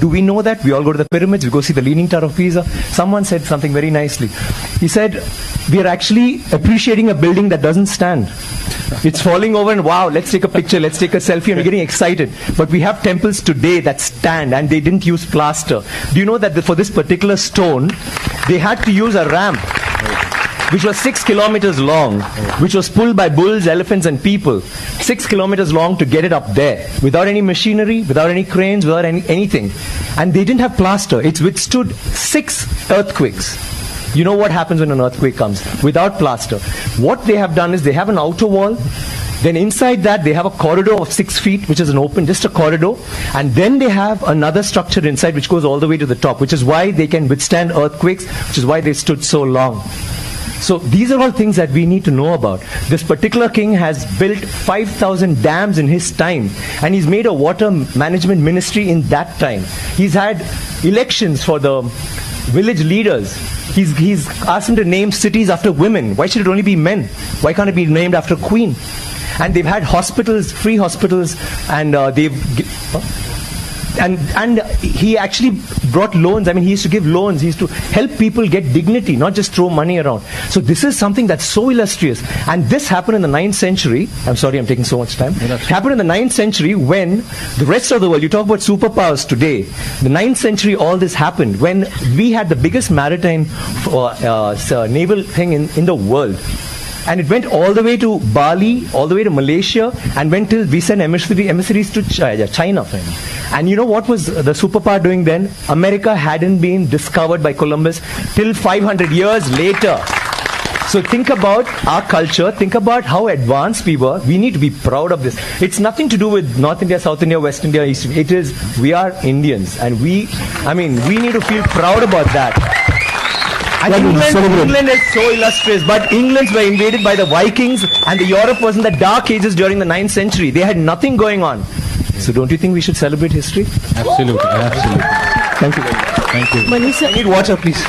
Do we know that? We all go to the pyramids, we go see the Leaning Tower of Pisa. Someone said something very nicely. He said, we are actually appreciating a building that doesn't stand. It's falling over and wow, let's take a picture, let's take a selfie, and we're getting excited. But we have temples today that stand and they didn't use plaster. Do you know that for this particular stone, they had to use a ramp which was 6 kilometers long, which was pulled by bulls, elephants and people. 6 kilometers long to get it up there, without any machinery, without any cranes, without anything. And they didn't have plaster. It's withstood 6 earthquakes. You know what happens when an earthquake comes? Without plaster. What they have done is they have an outer wall. Then inside that they have a corridor of 6 feet, which is an open, just a corridor. And then they have another structure inside which goes all the way to the top, which is why they can withstand earthquakes, which is why they stood so long. So these are all things that we need to know about. This particular king has built 5,000 dams in his time, and he's made a water management ministry in that time. He's had elections for the village leaders. He's asked them to name cities after women. Why should it only be men? Why can't it be named after a queen? And they've had hospitals, free hospitals, and and he actually brought loans. I mean, he used to give loans. He used to help people get dignity, not just throw money around. So this is something that's so illustrious. And this happened in the 9th century. I'm sorry, I'm taking so much time. It happened in the 9th century when the rest of the world, you talk about superpowers today, the 9th century all this happened when we had the biggest maritime naval thing in the world. And it went all the way to Bali, all the way to Malaysia, and went till we sent emissaries to China. And you know what was the superpower doing then? America hadn't been discovered by Columbus till 500 years later. So think about our culture, think about how advanced we were. We need to be proud of this. It's nothing to do with North India, South India, West India, East India. It is, we are Indians, and we need to feel proud about that. And England is so illustrious, but Englands were invaded by the Vikings, and the Europe was in the dark ages during the 9th century. They had nothing going on. So don't you think we should celebrate history? Absolutely, absolutely. Thank you very much. Thank you. Manisha, I need water, please.